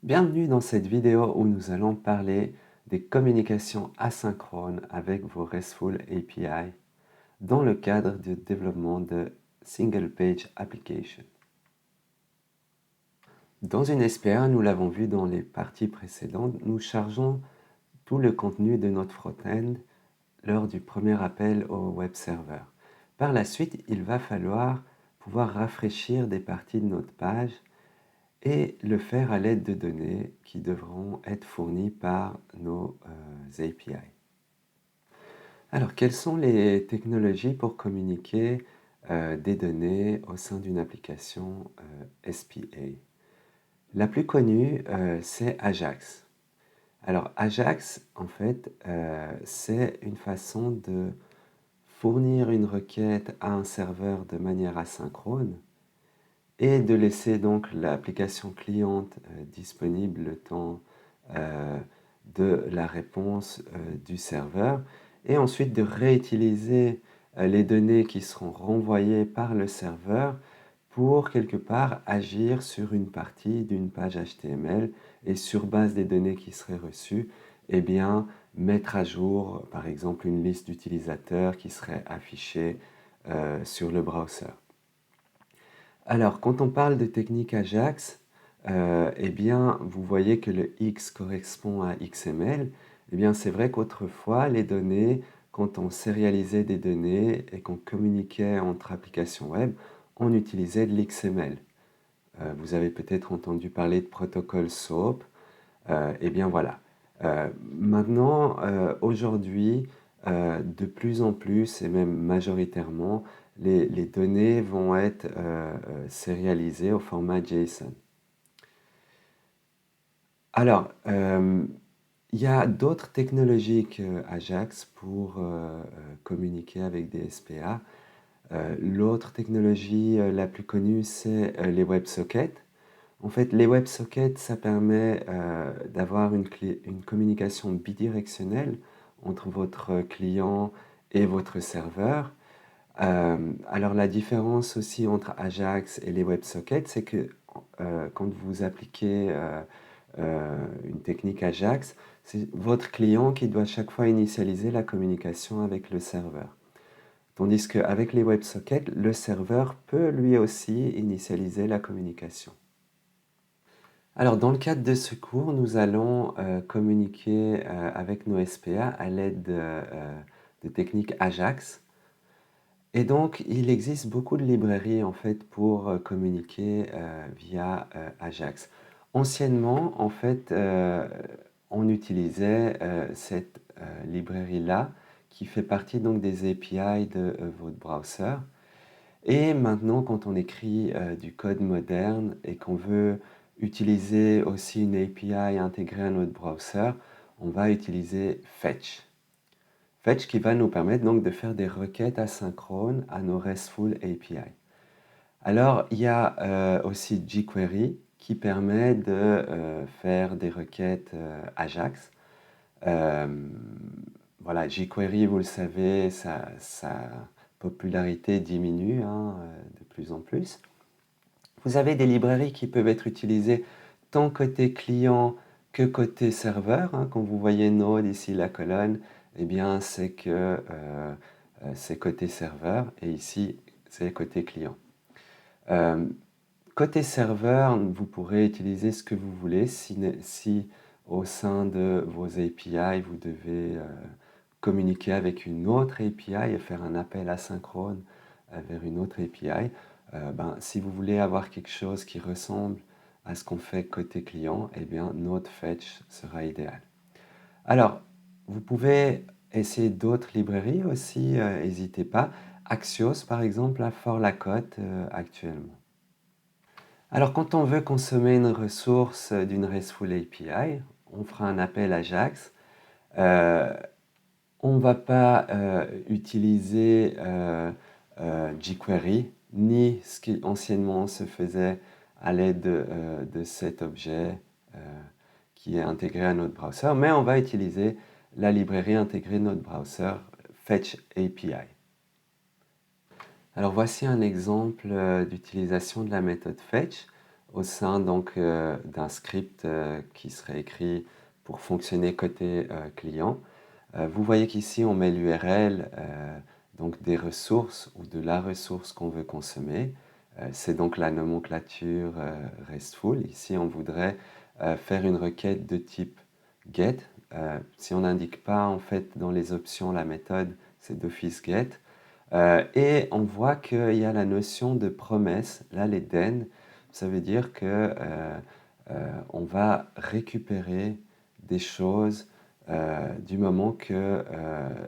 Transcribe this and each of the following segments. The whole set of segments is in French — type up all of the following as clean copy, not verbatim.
Bienvenue dans cette vidéo où nous allons parler des communications asynchrones avec vos RESTful API dans le cadre du développement de Single Page Application. Dans une SPA, nous l'avons vu dans les parties précédentes, nous chargeons tout le contenu de notre front-end lors du premier appel au web server. Par la suite, il va falloir pouvoir rafraîchir des parties de notre page et le faire à l'aide de données qui devront être fournies par nos API. Alors, quelles sont les technologies pour communiquer des données au sein d'une application SPA? La plus connue, c'est Ajax. Alors, Ajax, en fait, c'est une façon de fournir une requête à un serveur de manière asynchrone et de laisser donc l'application cliente disponible le temps de la réponse du serveur et ensuite de réutiliser les données qui seront renvoyées par le serveur pour quelque part agir sur une partie d'une page HTML et sur base des données qui seraient reçues, eh bien, mettre à jour par exemple une liste d'utilisateurs qui serait affichée sur le browser. Alors, quand on parle de technique Ajax, eh bien, vous voyez que le X correspond à XML. Eh bien, c'est vrai qu'autrefois, les données, quand on sérialisait des données et qu'on communiquait entre applications web, on utilisait de l'XML. Vous avez peut-être entendu parler de protocole SOAP. Eh bien, voilà. Maintenant, aujourd'hui, de plus en plus, et même majoritairement, les données vont être sérialisées au format JSON. Alors, il y a d'autres technologies qu'Ajax pour communiquer avec des SPA. L'autre technologie la plus connue, c'est les WebSockets. En fait, les WebSockets, ça permet d'avoir une communication bidirectionnelle entre votre client et votre serveur. Alors la différence aussi entre Ajax et les WebSockets, c'est que quand vous appliquez une technique Ajax, c'est votre client qui doit chaque fois initialiser la communication avec le serveur. Tandis qu'avec les WebSockets, le serveur peut lui aussi initialiser la communication. Alors, dans le cadre de ce cours, nous allons communiquer avec nos SPA à l'aide de techniques Ajax. Et donc, il existe beaucoup de librairies en fait pour communiquer via Ajax. Anciennement, en fait, on utilisait cette librairie-là qui fait partie donc des API de votre browser. Et maintenant, quand on écrit du code moderne et qu'on veut utiliser aussi une API intégrée à notre browser, on va utiliser Fetch. Fetch qui va nous permettre donc de faire des requêtes asynchrones à nos RESTful API. Alors, il y a aussi jQuery qui permet de faire des requêtes Ajax. Euh, voilà, jQuery, vous le savez, sa popularité diminue de plus en plus. Vous avez des librairies qui peuvent être utilisées tant côté client que côté serveur. Quand vous voyez Node ici, la colonne, eh bien, c'est que c'est côté serveur et ici, c'est côté client. Euh, Côté serveur, vous pourrez utiliser ce que vous voulez si au sein de vos API, vous devez communiquer avec une autre API et faire un appel asynchrone vers une autre API. Si vous voulez avoir quelque chose qui ressemble à ce qu'on fait côté client, eh bien, Node Fetch sera idéal. Alors, vous pouvez essayer d'autres librairies aussi, n'hésitez pas. Axios, par exemple, a fort la cote actuellement. Alors, quand on veut consommer une ressource d'une RESTful API, on fera un appel Ajax. On ne va pas utiliser jQuery, ni ce qui anciennement se faisait à l'aide de cet objet qui est intégré à notre browser, mais on va utiliser la librairie intégrée de notre browser, Fetch API. Alors voici un exemple d'utilisation de la méthode Fetch. au sein donc d'un script qui serait écrit pour fonctionner côté client. Vous voyez qu'ici on met l'URL donc des ressources ou de la ressource qu'on veut consommer. C'est donc la nomenclature RESTful. Ici on voudrait faire une requête de type get. Si on n'indique pas en fait dans les options la méthode, c'est d'office get. Et on voit qu'il y a la notion de promesse. Là, les den, ça veut dire que on va récupérer des choses du moment que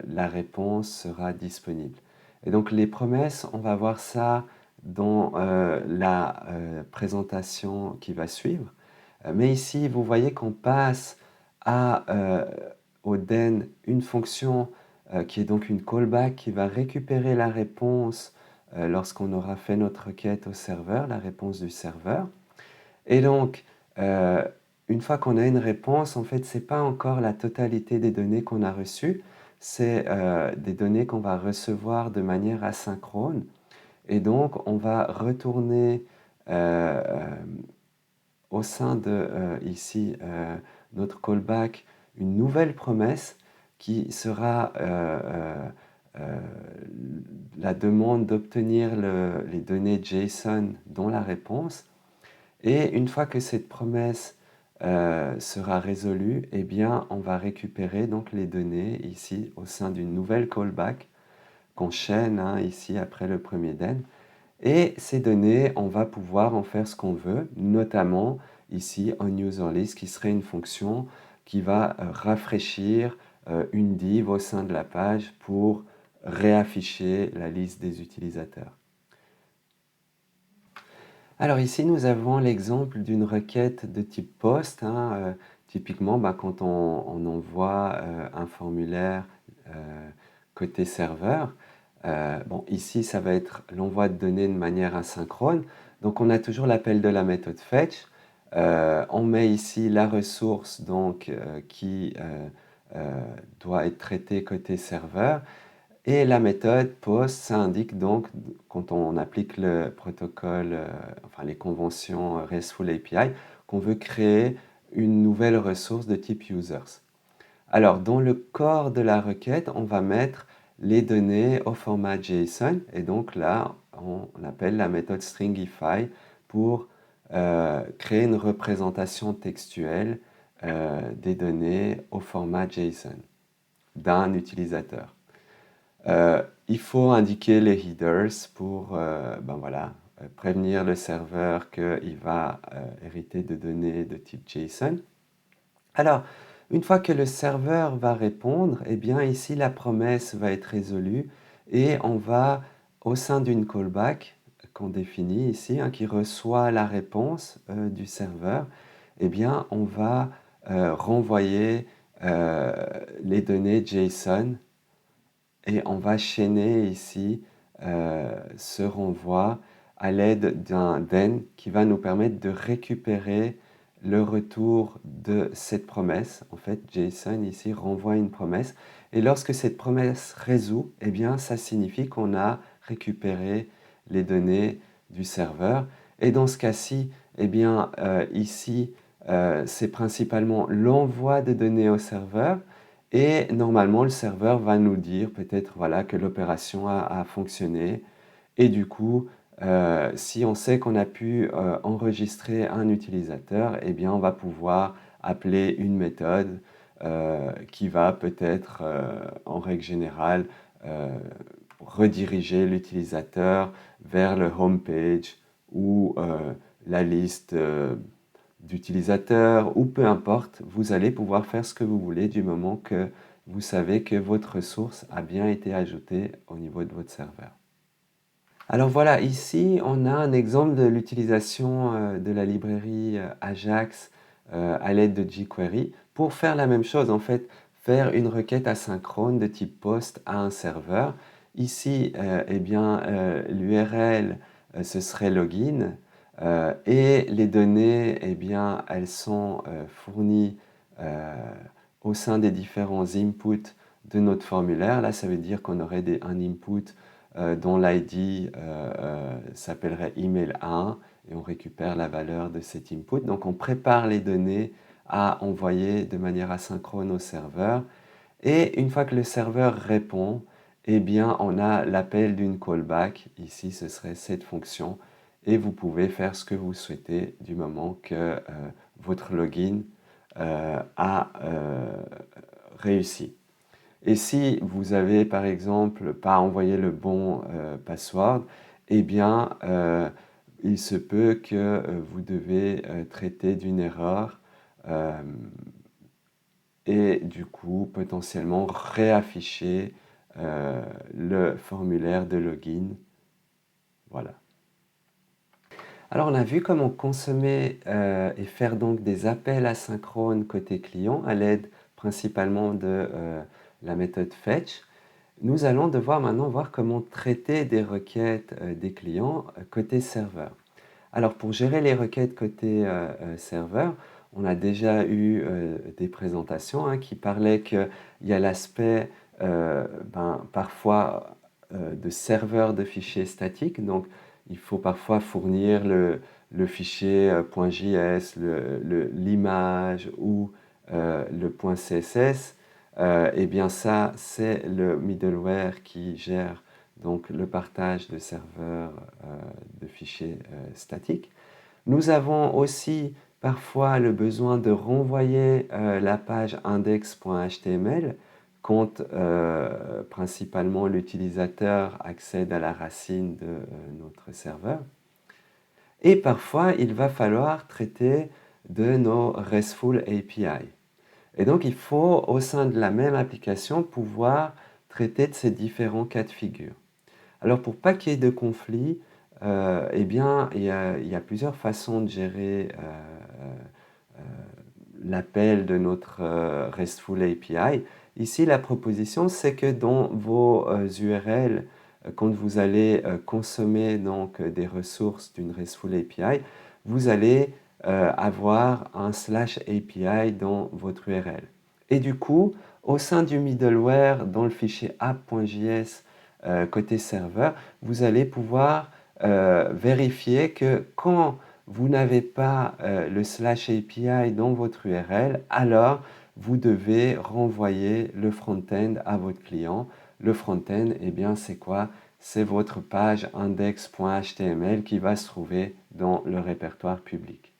la réponse sera disponible. Et donc les promesses, on va voir ça dans la présentation qui va suivre. Mais ici, vous voyez qu'on passe à, au den une fonction qui est donc une callback qui va récupérer la réponse lorsqu'on aura fait notre requête au serveur, la réponse du serveur. Et donc, une fois qu'on a une réponse, en fait, ce n'est pas encore la totalité des données qu'on a reçues, c'est des données qu'on va recevoir de manière asynchrone. Et donc, on va retourner au sein de ici notre callback une nouvelle promesse qui sera la demande d'obtenir les données JSON dans la réponse. Et une fois que cette promesse sera résolue, eh bien, on va récupérer donc les données ici au sein d'une nouvelle callback qu'on chaîne ici après le premier den. Et ces données, on va pouvoir en faire ce qu'on veut, notamment ici en userList qui serait une fonction qui va rafraîchir une div au sein de la page pour réafficher la liste des utilisateurs. Alors ici, nous avons l'exemple d'une requête de type POST. Typiquement, quand on envoie un formulaire côté serveur, bon, ici, ça va être l'envoi de données de manière asynchrone. Donc, on a toujours l'appel de la méthode fetch. On met ici la ressource donc, qui doit être traitée côté serveur. Et la méthode POST, ça indique donc, quand on applique le protocole, enfin les conventions RESTful API, qu'on veut créer une nouvelle ressource de type users. Alors, dans le corps de la requête, on va mettre les données au format JSON. Et donc là, on appelle la méthode stringify pour créer une représentation textuelle des données au format JSON d'un utilisateur. Il faut indiquer les headers pour prévenir le serveur qu'il va hériter de données de type JSON. Alors, une fois que le serveur va répondre, eh bien ici la promesse va être résolue et on va, au sein d'une callback qu'on définit ici, qui reçoit la réponse du serveur, eh bien on va renvoyer les données JSON et on va chaîner ici ce renvoi à l'aide d'un den qui va nous permettre de récupérer le retour de cette promesse. En fait, JSON ici renvoie une promesse. Et lorsque cette promesse résout, eh bien, ça signifie qu'on a récupéré les données du serveur. Et dans ce cas-ci, eh bien, ici, c'est principalement l'envoi de données au serveur. Et normalement, le serveur va nous dire peut-être voilà, que l'opération a fonctionné. Et du coup, si on sait qu'on a pu enregistrer un utilisateur, eh bien, on va pouvoir appeler une méthode qui va peut-être, en règle générale, rediriger l'utilisateur vers le home page ou la liste d'utilisateurs ou peu importe, vous allez pouvoir faire ce que vous voulez du moment que vous savez que votre ressource a bien été ajoutée au niveau de votre serveur. Alors voilà, ici on a un exemple de l'utilisation de la librairie Ajax à l'aide de jQuery pour faire la même chose, en fait, faire une requête asynchrone de type POST à un serveur. Ici, eh bien, l'URL, ce serait login et les données, eh bien, elles sont fournies au sein des différents inputs de notre formulaire. Là, ça veut dire qu'on aurait un input dont l'ID s'appellerait email 1 et on récupère la valeur de cet input. Donc on prépare les données à envoyer de manière asynchrone au serveur. Et une fois que le serveur répond, eh bien, on a l'appel d'une callback. Ici, ce serait cette fonction. Et vous pouvez faire ce que vous souhaitez du moment que votre login a réussi. Et si vous avez, par exemple, pas envoyé le bon password, eh bien, il se peut que vous devez traiter d'une erreur et du coup potentiellement réafficher le formulaire de login. Voilà. Alors on a vu comment consommer et faire donc des appels asynchrones côté client à l'aide principalement de la méthode fetch. Nous allons devoir maintenant voir comment traiter des requêtes des clients côté serveur. Alors pour gérer les requêtes côté serveur, on a déjà eu des présentations qui parlaient qu'il y a l'aspect parfois de serveur de fichiers statiques. Donc il faut parfois fournir le fichier .js, l'image ou le .css. Et bien ça, c'est le middleware qui gère donc le partage de serveurs de fichiers statiques. Nous avons aussi parfois le besoin de renvoyer la page index.html quand principalement l'utilisateur accède à la racine de notre serveur. Et parfois, il va falloir traiter de nos RESTful API. Et donc, il faut, au sein de la même application, pouvoir traiter de ces différents cas de figure. Alors, pour pas qu'il y ait de conflit, eh bien, il y a plusieurs façons de gérer l'appel de notre RESTful API. Ici, la proposition, c'est que dans vos URL, quand vous allez consommer donc, des ressources d'une RESTful API, vous allez avoir un /API dans votre URL. Et du coup, au sein du middleware, dans le fichier app.js côté serveur, vous allez pouvoir vérifier que quand vous n'avez pas le /API dans votre URL, alors vous devez renvoyer le front-end à votre client. Le front-end, eh bien, c'est quoi? C'est votre page index.html qui va se trouver dans le répertoire public.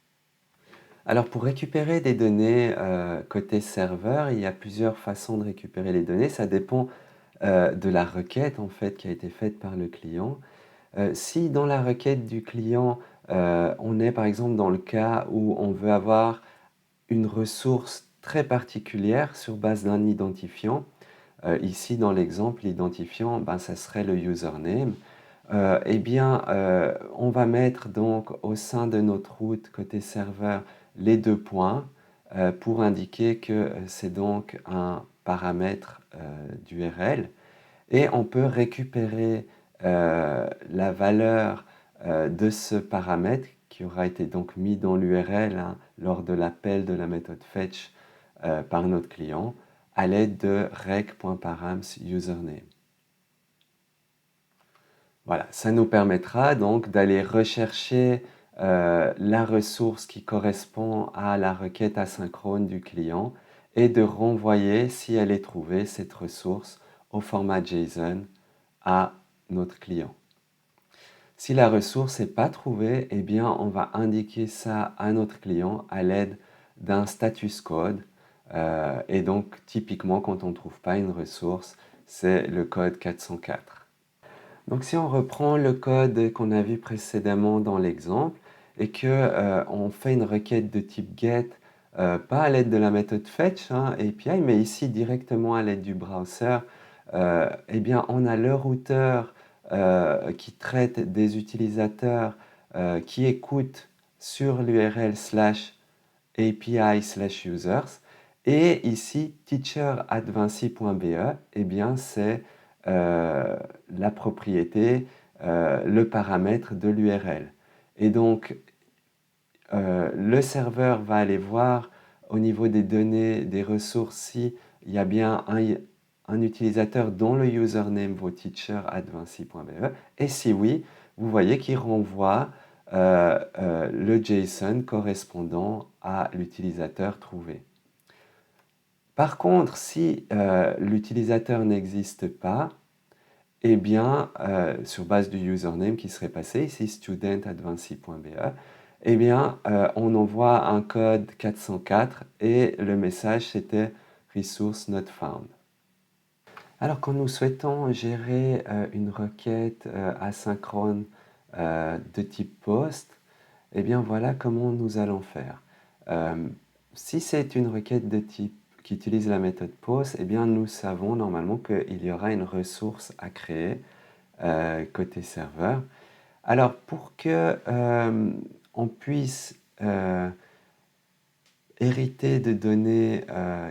Alors, pour récupérer des données côté serveur, il y a plusieurs façons de récupérer les données. Ça dépend de la requête en fait qui a été faite par le client. Si dans la requête du client, on est par exemple dans le cas où on veut avoir une ressource très particulière sur base d'un identifiant, ici dans l'exemple, l'identifiant, ben, ça serait le username, eh bien, on va mettre donc au sein de notre route côté serveur les deux points pour indiquer que c'est donc un paramètre d'URL et on peut récupérer la valeur de ce paramètre qui aura été donc mis dans l'URL lors de l'appel de la méthode fetch par notre client à l'aide de rec.params_username. Voilà, ça nous permettra donc d'aller rechercher la ressource qui correspond à la requête asynchrone du client et de renvoyer, si elle est trouvée, cette ressource au format JSON à notre client. Si la ressource n'est pas trouvée, eh bien, on va indiquer ça à notre client à l'aide d'un status code. Et donc, typiquement, quand on ne trouve pas une ressource, c'est le code 404. Donc, si on reprend le code qu'on a vu précédemment dans l'exemple et que on fait une requête de type get, pas à l'aide de la méthode fetch API, mais ici directement à l'aide du browser, eh bien, on a le routeur qui traite des utilisateurs qui écoutent sur l'URL /API/users. Et ici, teacher@vinci.be, eh bien, c'est la propriété, le paramètre de l'URL. Et donc, le serveur va aller voir au niveau des données, des ressources, s'il y a bien un utilisateur dont le username vaut teacher@vinci.be. Et si oui, vous voyez qu'il renvoie le JSON correspondant à l'utilisateur trouvé. Par contre, si l'utilisateur n'existe pas, eh bien, sur base du username qui serait passé, ici student@vinci.be, eh bien, on envoie un code 404 et le message c'était resource not found. Alors, quand nous souhaitons gérer une requête asynchrone de type POST, eh bien, voilà comment nous allons faire. Si c'est une requête de type qui utilise la méthode POST, eh bien, nous savons normalement qu'il y aura une ressource à créer côté serveur. Alors, pour que on puisse hériter de données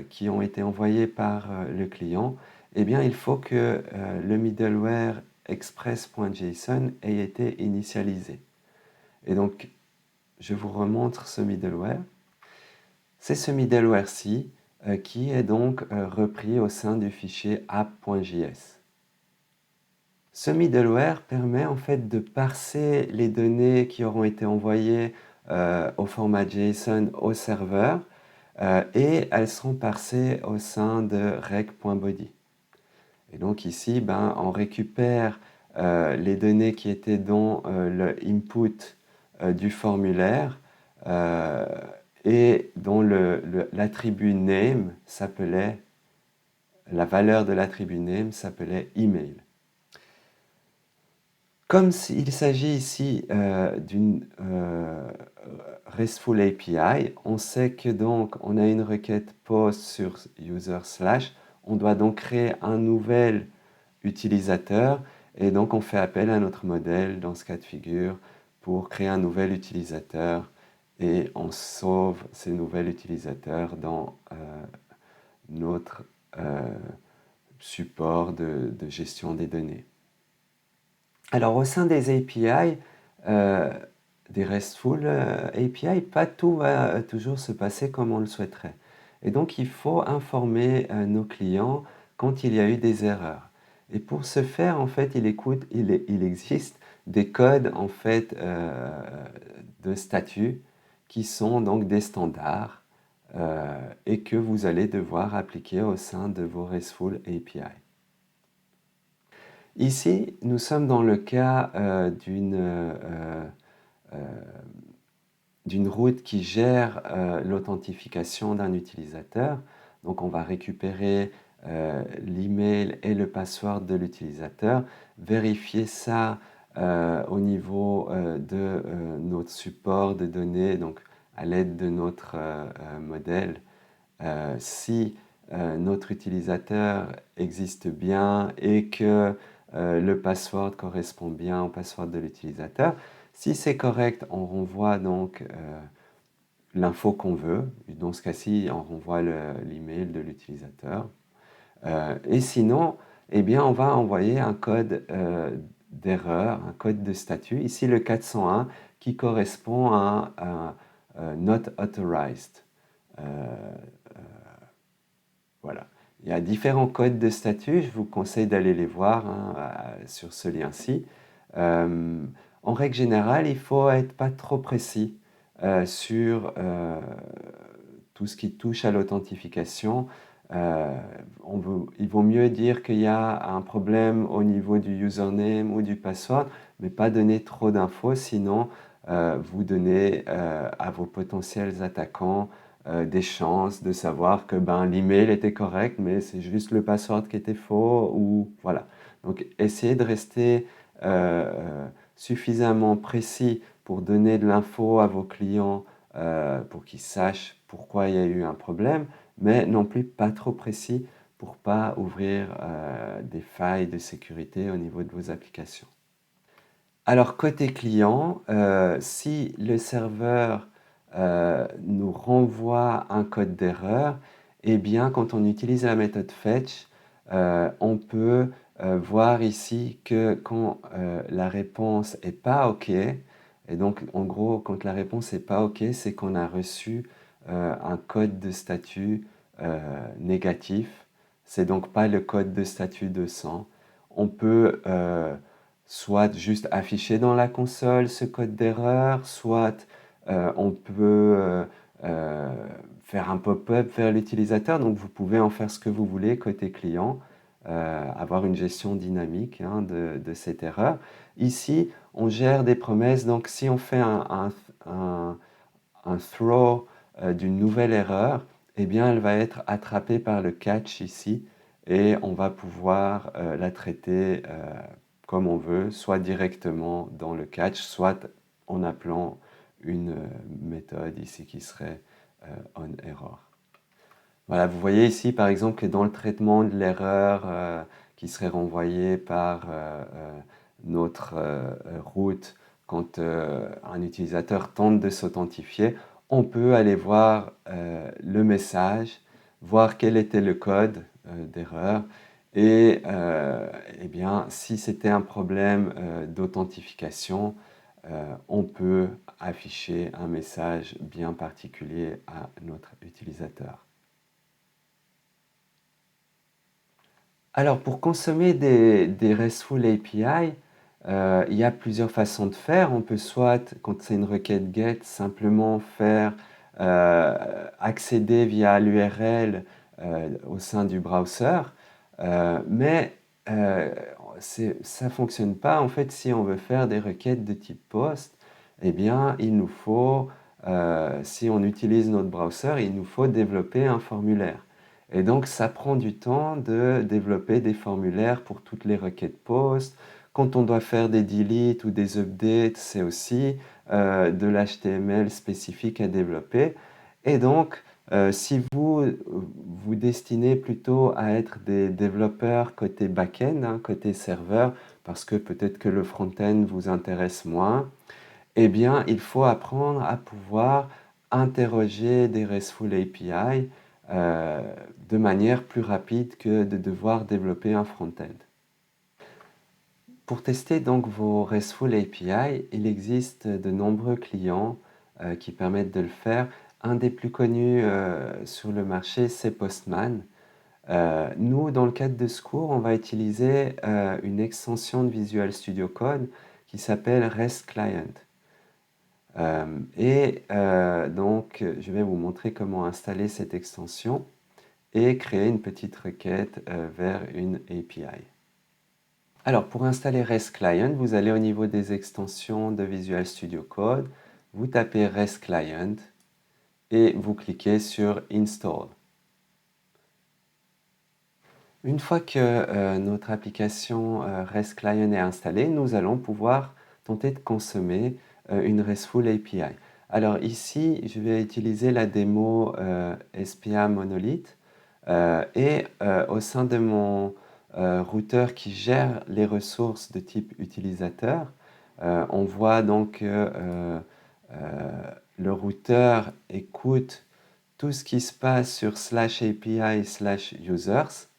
qui ont été envoyées par le client, eh bien, il faut que le middleware express.json ait été initialisé. Et donc, je vous remontre ce middleware. C'est ce middleware-ci qui est donc repris au sein du fichier app.js. Ce middleware permet en fait de parser les données qui auront été envoyées au format JSON au serveur et elles seront parsées au sein de rec.body. Et donc ici, on récupère les données qui étaient dans le input du formulaire et dont l'attribut name s'appelait, la valeur de l'attribut name s'appelait email. Comme il s'agit ici d'une RESTful API, on sait que donc on a une requête POST sur user slash, on doit donc créer un nouvel utilisateur et donc on fait appel à notre modèle dans ce cas de figure pour créer un nouvel utilisateur et on sauve ces nouveaux utilisateurs dans notre support de gestion des données. Alors, au sein des API, des RESTful API, pas tout va toujours se passer comme on le souhaiterait. Et donc, il faut informer nos clients quand il y a eu des erreurs. Et pour ce faire, en fait, il existe des codes en fait, de statut qui sont donc des standards et que vous allez devoir appliquer au sein de vos RESTful API. Ici, nous sommes dans le cas d'une route qui gère l'authentification d'un utilisateur. Donc, on va récupérer l'email et le password de l'utilisateur, vérifier ça au niveau de notre support de données, donc à l'aide de notre modèle, si notre utilisateur existe bien et que le password correspond bien au password de l'utilisateur. Si c'est correct, on renvoie donc l'info qu'on veut. Dans ce cas-ci, on renvoie l'email de l'utilisateur. Et sinon, eh bien, on va envoyer un code d'erreur, un code de statut. Ici, le 401 qui correspond à Not Authorized. Voilà. Il y a différents codes de statut, je vous conseille d'aller les voir sur ce lien-ci. En règle générale, il faut être pas trop précis sur tout ce qui touche à l'authentification. Il vaut mieux dire qu'il y a un problème au niveau du username ou du password, mais pas donner trop d'infos, sinon vous donnez à vos potentiels attaquants des chances de savoir que l'email était correct, mais c'est juste le password qui était faux, ou voilà. Donc, essayez de rester suffisamment précis pour donner de l'info à vos clients pour qu'ils sachent pourquoi il y a eu un problème, mais non plus pas trop précis pour pas ouvrir des failles de sécurité au niveau de vos applications. Alors, côté client, si le serveur nous renvoie un code d'erreur, eh bien, quand on utilise la méthode fetch, on peut voir ici que quand la réponse n'est pas OK, et donc en gros, quand la réponse n'est pas OK, c'est qu'on a reçu un code de statut négatif. C'est donc pas le code de statut 200. On peut soit juste afficher dans la console ce code d'erreur, soit on peut faire un pop-up vers l'utilisateur. Donc vous pouvez en faire ce que vous voulez côté client, avoir une gestion dynamique hein, de cette erreur. Ici, on gère des promesses. Donc si on fait un throw d'une nouvelle erreur, eh bien elle va être attrapée par le catch ici et on va pouvoir la traiter comme on veut, soit directement dans le catch, soit en appelant une méthode ici qui serait onError. Voilà, vous voyez ici par exemple que dans le traitement de l'erreur qui serait renvoyée par notre route quand un utilisateur tente de s'authentifier, on peut aller voir le message, voir quel était le code d'erreur et eh bien, si c'était un problème d'authentification, on peut afficher un message bien particulier à notre utilisateur. Alors, pour consommer des RESTful API, il y a plusieurs façons de faire. On peut soit, quand c'est une requête GET, simplement faire accéder via l'URL au sein du browser, mais ça ne fonctionne pas. En fait, si on veut faire des requêtes de type POST, eh bien, il nous faut, si on utilise notre browser, il nous faut développer un formulaire. Et donc, ça prend du temps de développer des formulaires pour toutes les requêtes POST. Quand on doit faire des deletes ou des updates, c'est aussi de l'HTML spécifique à développer. Et donc, si vous vous destinez plutôt à être des développeurs côté back-end, hein, côté serveur, parce que peut-être que le front-end vous intéresse moins, eh bien, il faut apprendre à pouvoir interroger des RESTful API de manière plus rapide que de devoir développer un front-end. Pour tester donc vos RESTful API, il existe de nombreux clients qui permettent de le faire. Un des plus connus sur le marché, c'est Postman. Nous, dans le cadre de ce cours, on va utiliser une extension de Visual Studio Code qui s'appelle REST Client. Donc, je vais vous montrer comment installer cette extension et créer une petite requête vers une API. Alors, pour installer REST Client, vous allez au niveau des extensions de Visual Studio Code, vous tapez REST Client et vous cliquez sur Install. Une fois que notre application REST Client est installée, nous allons pouvoir tenter de consommer une RESTful API. Alors ici, je vais utiliser la démo SPA Monolith et au sein de mon routeur qui gère les ressources de type utilisateur, on voit donc que le routeur écoute tout ce qui se passe sur /API/users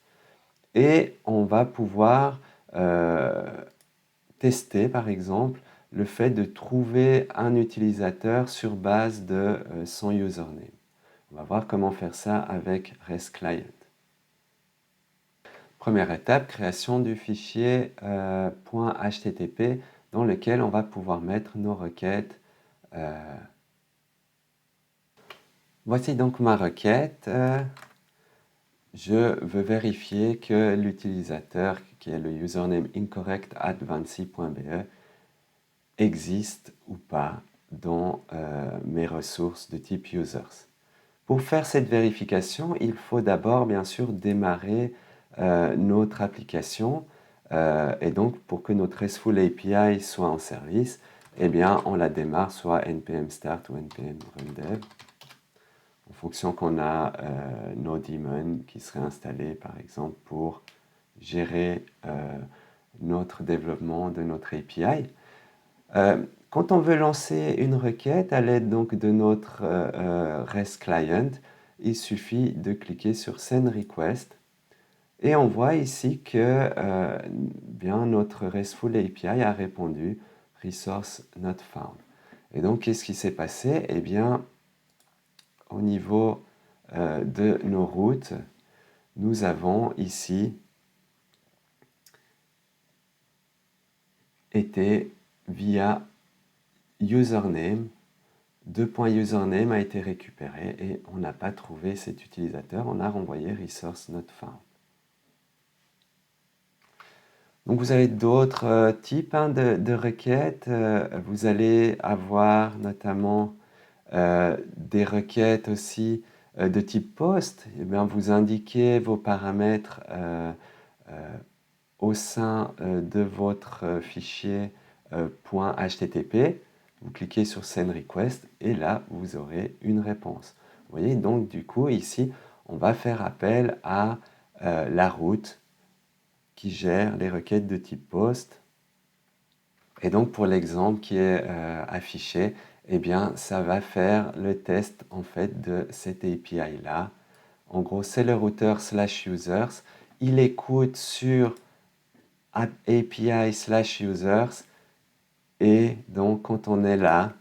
et on va pouvoir tester par exemple le fait de trouver un utilisateur sur base de son username. On va voir comment faire ça avec REST Client. Première étape, création du fichier .http dans lequel on va pouvoir mettre nos requêtes. Voici donc ma requête. Je veux vérifier que l'utilisateur, qui est le username incorrect@vancy.be, existe ou pas dans mes ressources de type users. Pour faire cette vérification, il faut d'abord bien sûr démarrer notre application et donc pour que notre RESTful API soit en service, eh bien on la démarre soit npm start ou npm rundev en fonction qu'on a nos daemons qui seraient installés par exemple pour gérer notre développement de notre API. Quand on veut lancer une requête à l'aide donc de notre REST Client, il suffit de cliquer sur Send Request et on voit ici que bien notre RESTful API a répondu Resource not found. Et donc qu'est-ce qui s'est passé? Eh bien, au niveau de nos routes, nous avons ici était via username. Username a été récupéré et on n'a pas trouvé cet utilisateur. On a renvoyé resource not found. Donc vous avez d'autres types de requêtes. Vous allez avoir notamment des requêtes aussi de type POST. Eh bien, vous indiquez vos paramètres au sein de votre fichier .http. Vous cliquez sur Send Request et là, vous aurez une réponse. Vous voyez, donc du coup, ici, on va faire appel à la route qui gère les requêtes de type POST. Et donc, pour l'exemple qui est affiché, eh bien, ça va faire le test en fait de cette API-là. En gros, c'est le routeur /users. Il écoute sur API/users. Et donc, quand on est là,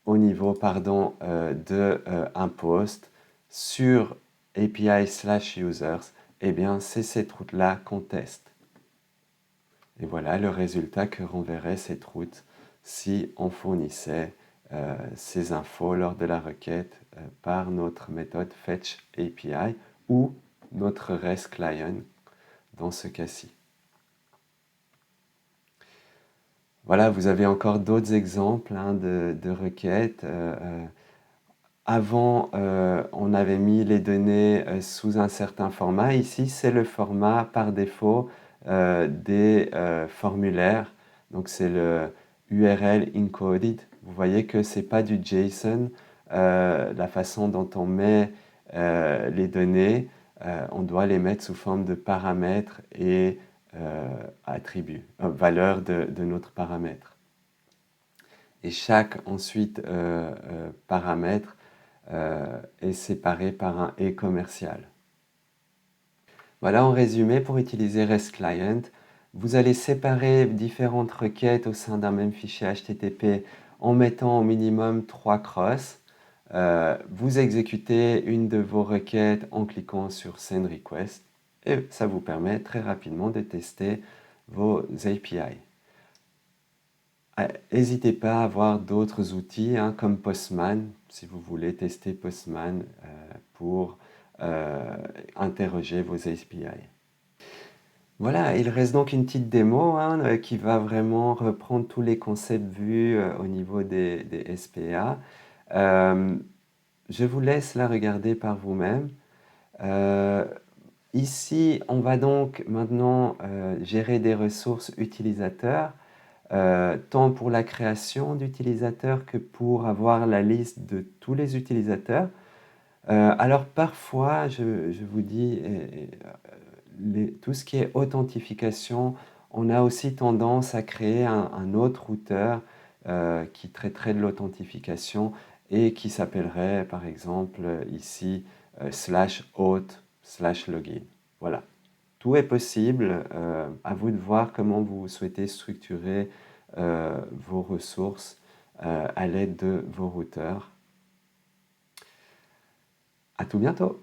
au niveau de un post sur API/users, eh bien, c'est cette route-là qu'on teste. Et voilà le résultat que renverrait cette route si on fournissait ces infos lors de la requête par notre méthode Fetch API ou notre REST client dans ce cas-ci. Voilà, vous avez encore d'autres exemples de requêtes. Avant, on avait mis les données sous un certain format. Ici, c'est le format par défaut des formulaires. Donc, c'est le URL encoded. Vous voyez que ce n'est pas du JSON. La façon dont on met les données, on doit les mettre sous forme de paramètres et attributs, valeurs de notre paramètre. Et chaque ensuite paramètre est séparé par un et commercial. Voilà en résumé, pour utiliser REST Client, vous allez séparer différentes requêtes au sein d'un même fichier HTTP en mettant au minimum 3 crosses. Vous exécutez une de vos requêtes en cliquant sur Send Request et ça vous permet très rapidement de tester vos API. N'hésitez pas à avoir d'autres outils comme Postman, si vous voulez tester Postman pour interroger vos API. Voilà, il reste donc une petite démo qui va vraiment reprendre tous les concepts vus au niveau des SPA. Je vous laisse la regarder par vous-même. Ici, on va donc maintenant gérer des ressources utilisateurs. Tant pour la création d'utilisateurs que pour avoir la liste de tous les utilisateurs. Alors parfois, je vous dis, tout ce qui est authentification, on a aussi tendance à créer un autre routeur qui traiterait de l'authentification et qui s'appellerait par exemple ici /auth/login. Voilà. Tout est possible, à vous de voir comment vous souhaitez structurer vos ressources à l'aide de vos routeurs. À tout bientôt!